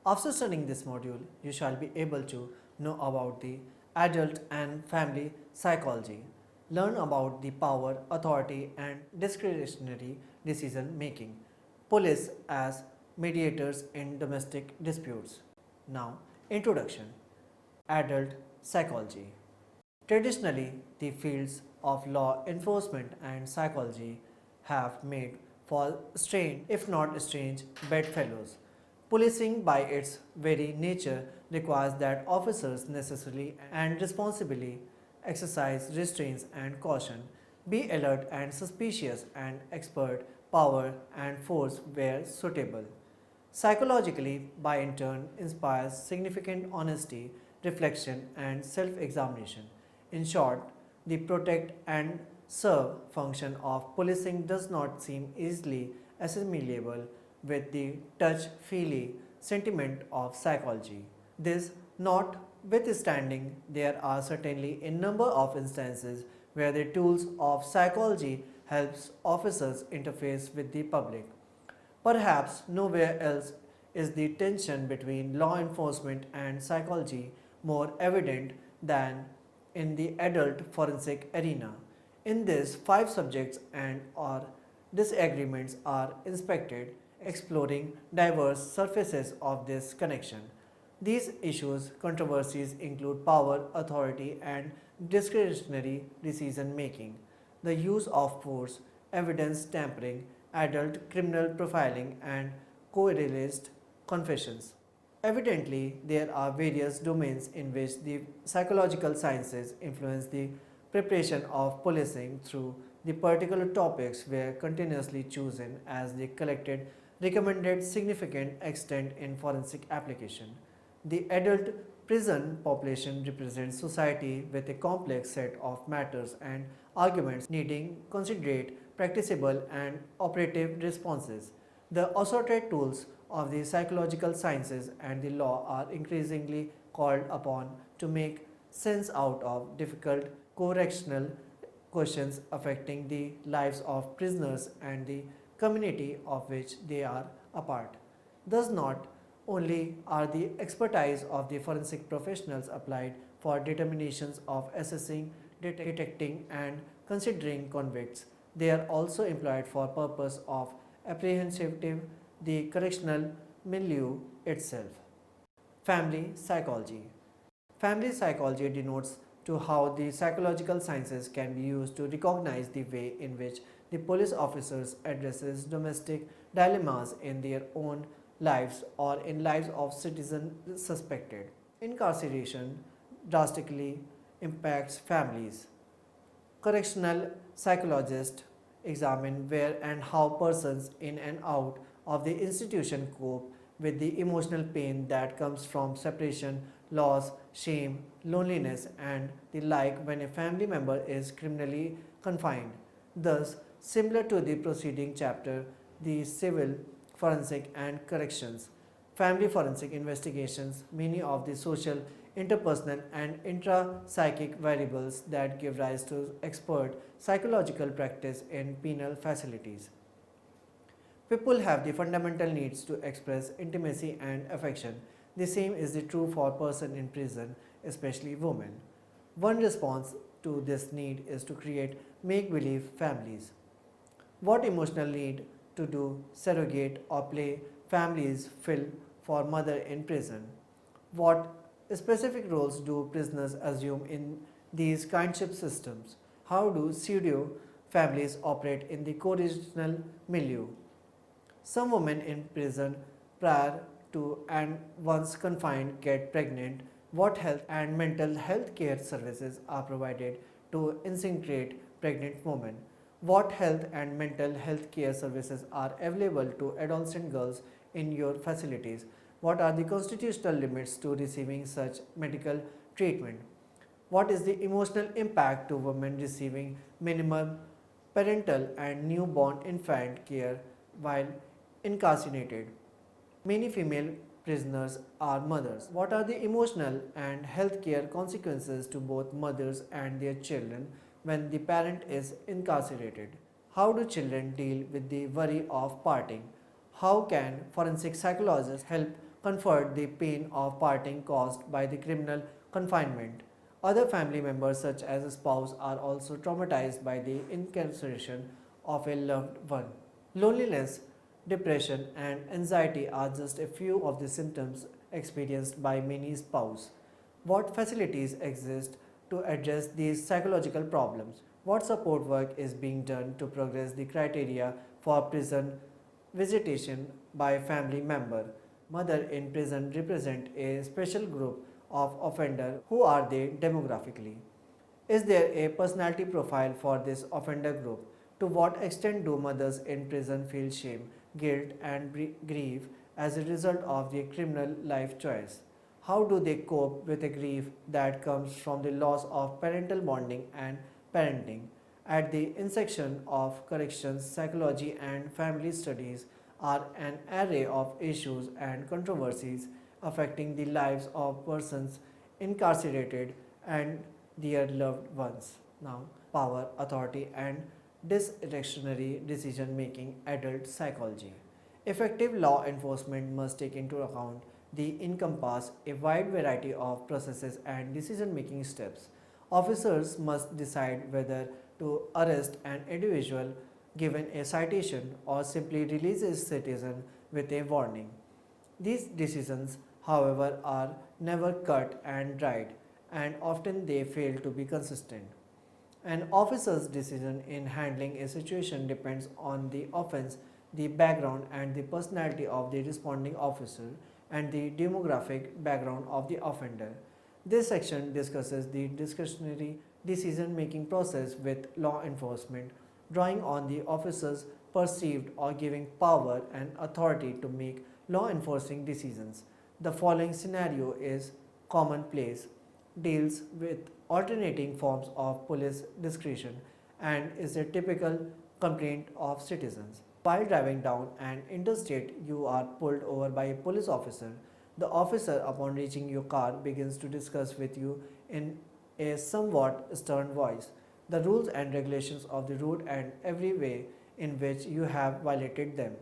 After studying this module, you shall be able to know about the adult and family psychology, learn about the power, authority, and discretionary decision making, police as mediators in domestic disputes. Now, introduction. Adult psychology. Traditionally, the fields of law enforcement and psychology have made for strange, if not strange, bedfellows. Policing, by its very nature, requires that officers necessarily and responsibly exercise restraints and caution, be alert and suspicious, and expert power and force where suitable. Psychologically, by in turn, inspires significant honesty, reflection, and self examination. In short, the protect and serve function of policing does not seem easily assimilable with the touch feely sentiment of psychology. This notwithstanding, there are certainly a number of instances where the tools of psychology helps officers interface with the public. Perhaps nowhere else is the tension between law enforcement and psychology more evident than in the adult forensic arena. In this, five subjects and or disagreements are inspected, exploring diverse surfaces of this connection. These issues controversies include power, authority, and discretionary decision making, the use of force, evidence tampering, adult criminal profiling, and correlated confessions. Evidently, there are various domains in which the psychological sciences influence the preparation of policing through the particular topics were continuously chosen as the collected recommended significant extent in forensic application. The adult prison population represents society with a complex set of matters and arguments needing considerate, practicable, and operative responses. The assorted tools of the psychological sciences and the law are increasingly called upon to make sense out of difficult correctional questions affecting the lives of prisoners and the community of which they are a part. Thus, not only are the expertise of the forensic professionals applied for determinations of assessing, detecting, and considering convicts, they are also employed for purpose of apprehensive the correctional milieu itself. Family psychology. Family psychology denotes to how the psychological sciences can be used to recognize the way in which the police officers addresses domestic dilemmas in their own lives or in lives of citizens suspected. Incarceration drastically impacts families. Correctional psychologists examine where and how persons in and out of the institution cope with the emotional pain that comes from separation, loss, shame, loneliness, and the like when a family member is criminally confined. Thus, similar to the preceding chapter, the civil, forensic, and corrections, family forensic investigations, many of the social, interpersonal, and intra-psychic variables that give rise to expert psychological practice in penal facilities. People have the fundamental needs to express intimacy and affection. The same is the true for person in prison, especially women. One response to this need is to create make-believe families. What emotional need to do surrogate or play families fill for mother in prison? What specific roles do prisoners assume in these kindship systems? How do pseudo families operate in the co-regional milieu? Some women in prison prior to and once confined get pregnant. What health and mental health care services are provided to integrate pregnant women? What health and mental health care services are available to adolescent girls in your facilities? What are the constitutional limits to receiving such medical treatment? What is the emotional impact to women receiving minimum parental and newborn infant care while incarcerated? Many female prisoners are mothers. What are the emotional and health care consequences to both mothers and their children when the parent is incarcerated? How do children deal with the worry of parting? How can forensic psychologists help comfort the pain of parting caused by the criminal confinement. Other family members, such as a spouse, are also traumatized by the incarceration of a loved one. Loneliness, depression, and anxiety are just a few of the symptoms experienced by many spouses. What facilities exist to address these psychological problems? What support work is being done to progress the criteria for prison visitation by family member? Mother in prison represent a special group of offender. Who are they demographically? Is there a personality profile for this offender group? To what extent do mothers in prison feel shame, guilt, and grief as a result of their criminal life choice? How do they cope with the grief that comes from the loss of parental bonding and parenting? At the intersection of corrections, psychology, and family studies are an array of issues and controversies affecting the lives of persons incarcerated and their loved ones. Now, power, authority, and discretionary decision making, adult psychology. Effective law enforcement must take into account the encompass a wide variety of processes and decision making steps. Officers must decide whether to arrest an individual given a citation or simply release a citizen with a warning. These decisions, however, are never cut and dried, and often they fail to be consistent. An officer's decision in handling a situation depends on the offense, the background, and the personality of the responding officer, and the demographic background of the offender. This section discusses the discretionary decision making process with law enforcement, drawing on the officer's perceived or giving power and authority to make law enforcing decisions. The following scenario is commonplace, deals with alternating forms of police discretion, and is a typical complaint of citizens. While driving down an interstate, you are pulled over by a police officer. The officer, upon reaching your car, begins to discuss with you in a somewhat stern voice the rules and regulations of the route and every way in which you have violated them.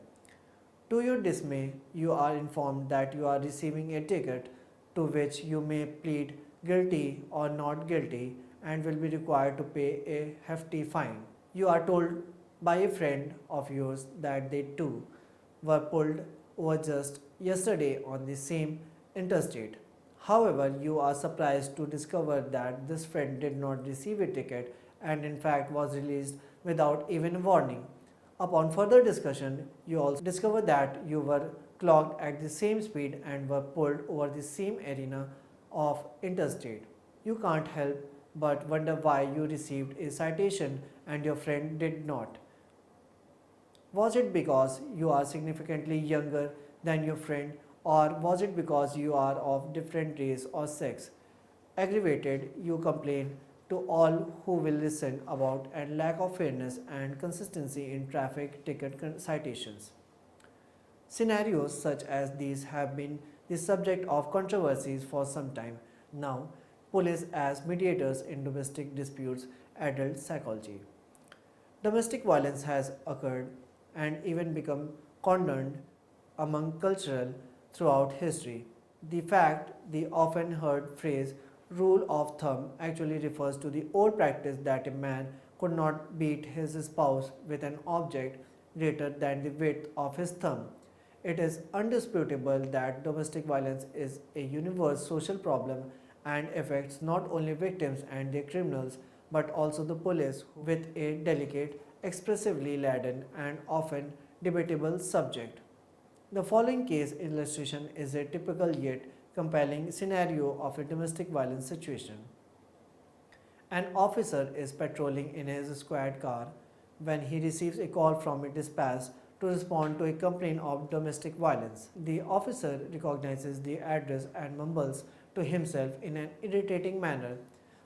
To your dismay, you are informed that you are receiving a ticket to which you may plead guilty or not guilty and will be required to pay a hefty fine. You are told by a friend of yours that they too were pulled over just yesterday on the same interstate. However, you are surprised to discover that this friend did not receive a ticket and in fact was released without even a warning. Upon further discussion, you also discover that you were clocked at the same speed and were pulled over the same arena of interstate. You can't help but wonder why you received a citation and your friend did not. Was it because you are significantly younger than your friend, or was it because you are of different race or sex? Aggravated, you complain to all who will listen about a lack of fairness and consistency in traffic ticket citations. Scenarios such as these have been the subject of controversies for some time now. Police as mediators in domestic disputes, adult psychology. Domestic violence has occurred and even become condoned among cultural throughout history. The fact, the often heard phrase rule of thumb actually refers to the old practice that a man could not beat his spouse with an object greater than the width of his thumb. It is undisputable that domestic violence is a universal social problem and affects not only victims and their criminals but also the police with a delicate, expressively laden, and often debatable subject. The following case illustration is a typical yet compelling scenario of a domestic violence situation. An officer is patrolling in his squad car when he receives a call from a dispatch to respond to a complaint of domestic violence. The officer recognizes the address and mumbles to himself in an irritating manner,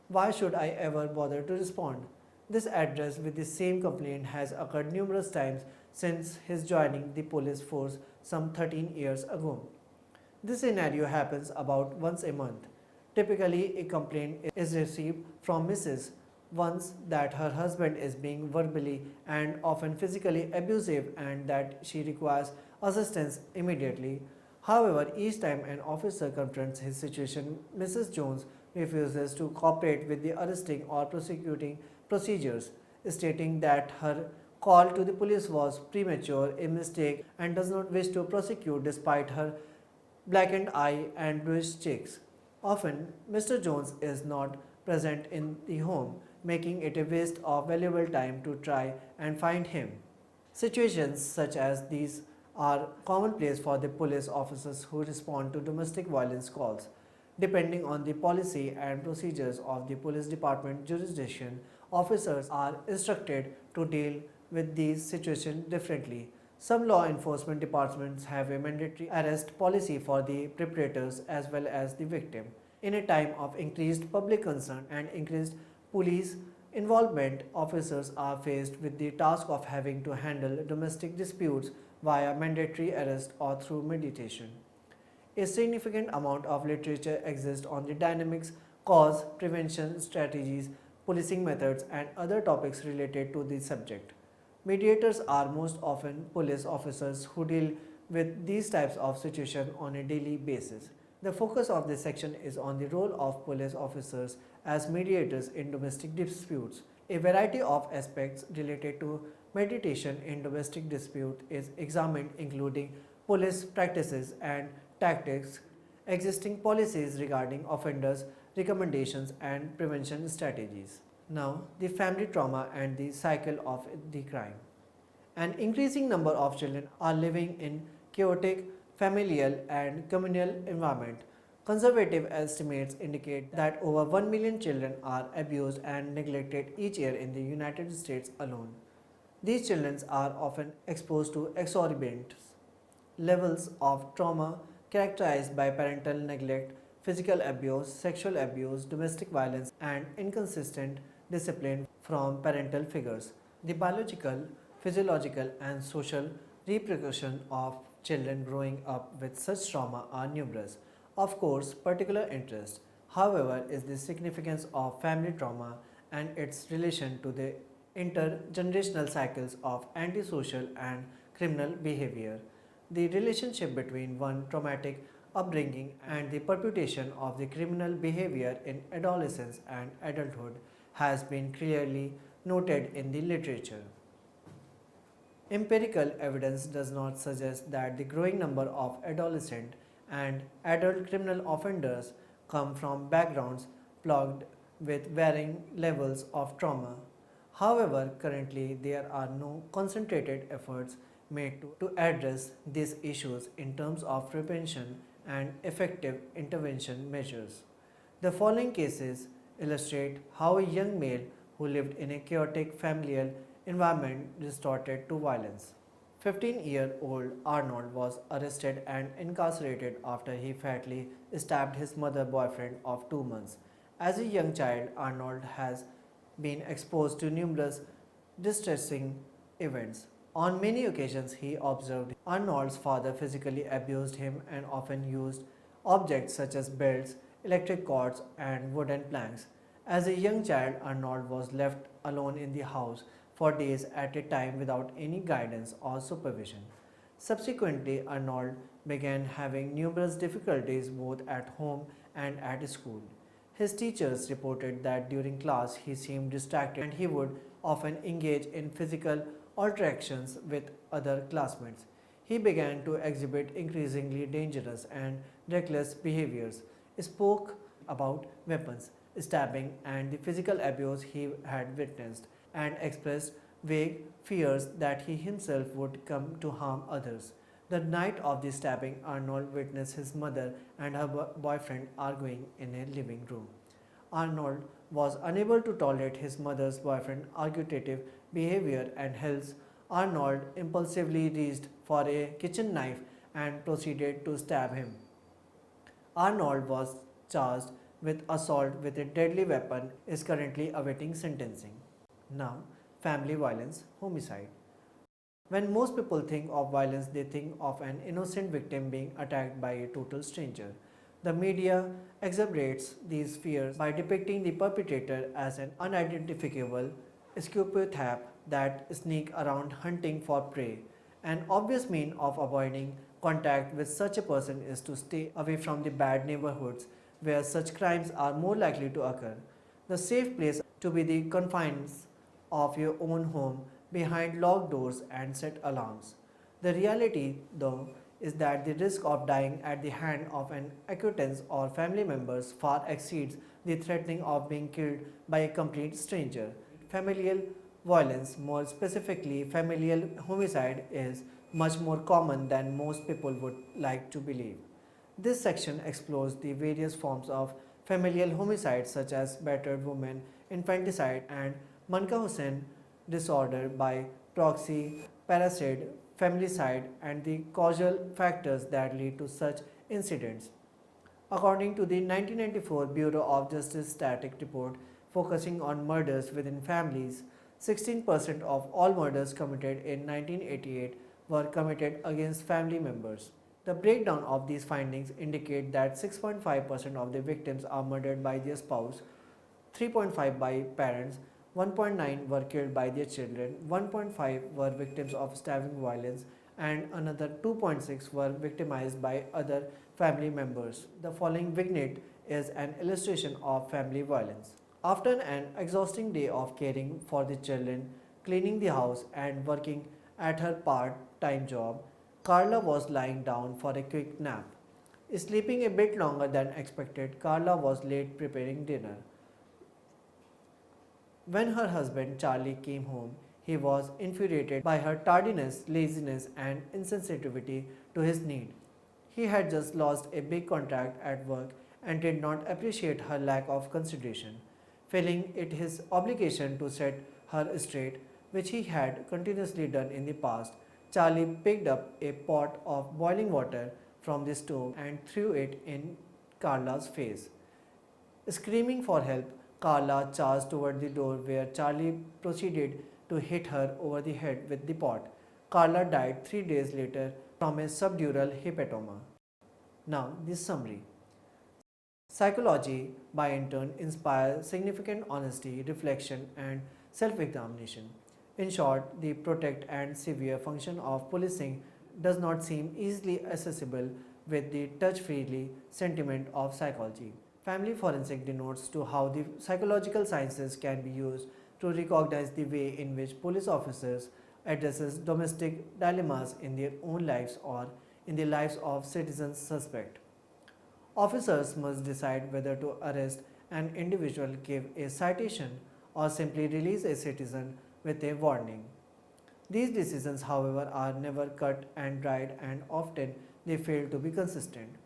"Why should I ever bother to respond?" This address with the same complaint has occurred numerous times since his joining the police force some 13 years ago. This scenario happens about once a month. Typically, a complaint is received from Mrs. once that her husband is being verbally and often physically abusive and that she requires assistance immediately. However, each time an officer confronts his situation, Mrs. Jones refuses to cooperate with the arresting or prosecuting procedures, stating that her call to the police was premature, a mistake, and does not wish to prosecute despite her blackened eye and bruised cheeks. Often, Mr. Jones is not present in the home, making it a waste of valuable time to try and find him. Situations such as these are commonplace for the police officers who respond to domestic violence calls. Depending on the policy and procedures of the police department jurisdiction, officers are instructed to deal with these situations differently. Some law enforcement departments have a mandatory arrest policy for the perpetrators as well as the victim. In a time of increased public concern and increased police involvement, officers are faced with the task of having to handle domestic disputes via mandatory arrest or through mediation. A significant amount of literature exists on the dynamics, cause, prevention strategies, policing methods, and other topics related to the subject. Mediators are most often police officers who deal with these types of situations on a daily basis. The focus of this section is on the role of police officers as mediators in domestic disputes. A variety of aspects related to mediation in domestic dispute is examined, including police practices and tactics, existing policies regarding offenders, recommendations, and prevention strategies. Now, the family trauma and the cycle of the crime. An increasing number of children are living in chaotic familial and communal environment. Conservative estimates indicate that over 1 million children are abused and neglected each year in the United States alone. These children are often exposed to exorbitant levels of trauma characterized by parental neglect, physical abuse, sexual abuse, domestic violence, and inconsistent discipline from parental figures. The biological, physiological, and social repercussions of children growing up with such trauma are numerous. Of course, particular interest, however, is the significance of family trauma and its relation to the intergenerational cycles of antisocial and criminal behavior. The relationship between one traumatic upbringing and the perpetuation of the criminal behavior in adolescence and adulthood has been clearly noted in the literature. Empirical evidence does not suggest that the growing number of adolescent and adult criminal offenders come from backgrounds plagued with varying levels of trauma. However, currently there are no concentrated efforts made to address these issues in terms of prevention and effective intervention measures. The following cases illustrate how a young male who lived in a chaotic familial environment resorted to violence. 15-year-old Arnold was arrested and incarcerated after he fatally stabbed his mother boyfriend of 2 months. As a young child, Arnold has been exposed to numerous distressing events. On many occasions, he observed Arnold's father physically abused him and often used objects such as belts, electric cords, and wooden planks. As a young child, Arnold was left alone in the house for days at a time without any guidance or supervision. Subsequently, Arnold began having numerous difficulties both at home and at school. His teachers reported that during class he seemed distracted and he would often engage in physical interactions with other classmates. He began to exhibit increasingly dangerous and reckless behaviors, spoke about weapons, stabbing, and the physical abuse he had witnessed, and expressed vague fears that he himself would come to harm others. The night of the stabbing, Arnold witnessed his mother and her boyfriend arguing in a living room. Arnold was unable to tolerate his mother's boyfriend's argumentative behavior and hence Arnold impulsively reached for a kitchen knife and proceeded to stab him. Arnold was charged with assault with a deadly weapon is currently awaiting sentencing. Now, family violence, homicide. When most people think of violence, they think of an innocent victim being attacked by a total stranger. The media exacerbates these fears by depicting the perpetrator as an unidentifiable psychopath that sneak around hunting for prey, an obvious means of avoiding contact with such a person is to stay away from the bad neighborhoods where such crimes are more likely to occur. The safe place to be the confines of your own home behind locked doors and set alarms. The reality, though, is that the risk of dying at the hand of an acquaintance or family members far exceeds the threatening of being killed by a complete stranger. Familial violence, more specifically familial homicide, is much more common than most people would like to believe. This section explores the various forms of familial homicide such as battered woman, infanticide and Munchausen disorder by proxy, parricide, familicide and the causal factors that lead to such incidents. According to the 1994 Bureau of Justice static report focusing on murders within families, 16% of all murders committed in 1988 were committed against family members. The breakdown of these findings indicate that 6.5% of the victims are murdered by their spouse, 3.5 by parents, 1.9 were killed by their children, 1.5 were victims of stabbing violence, and another 2.6 were victimized by other family members. The following vignette is an illustration of family violence. After an exhausting day of caring for the children, cleaning the house, and working at her part time job, Carla was lying down for a quick nap. Sleeping a bit longer than expected, Carla was late preparing dinner. When her husband Charlie came home, he was infuriated by her tardiness, laziness, and insensitivity to his need. He had just lost a big contract at work and did not appreciate her lack of consideration. Feeling it his obligation to set her straight, which he had continuously done in the past, Charlie picked up a pot of boiling water from the stove and threw it in Carla's face. Screaming for help, Carla charged toward the door where Charlie proceeded to hit her over the head with the pot. Carla died 3 days later from a subdural hepatoma. Now, this summary. Psychology, by in turn, inspires significant honesty, reflection, and self examination. In short, the protect and severe function of policing does not seem easily accessible with the touch freely sentiment of psychology. Family forensic denotes to how the psychological sciences can be used to recognize the way in which police officers addresses domestic dilemmas in their own lives or in the lives of citizens suspect. Officers must decide whether to arrest an individual, give a citation, or simply release a citizen with a warning. These decisions, however, are never cut and dried and often they fail to be consistent.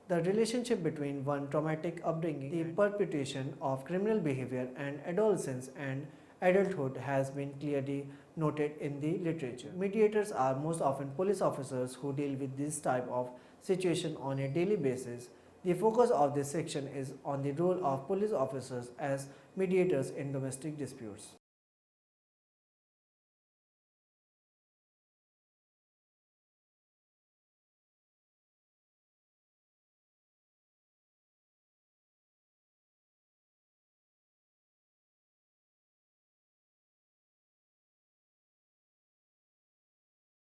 The relationship between one traumatic upbringing, the perpetration of criminal behavior, and adolescence and adulthood has been clearly noted in the literature. Mediators are most often police officers who deal with this type of situation on a daily basis. The focus of this section is on the role of police officers as mediators in domestic disputes.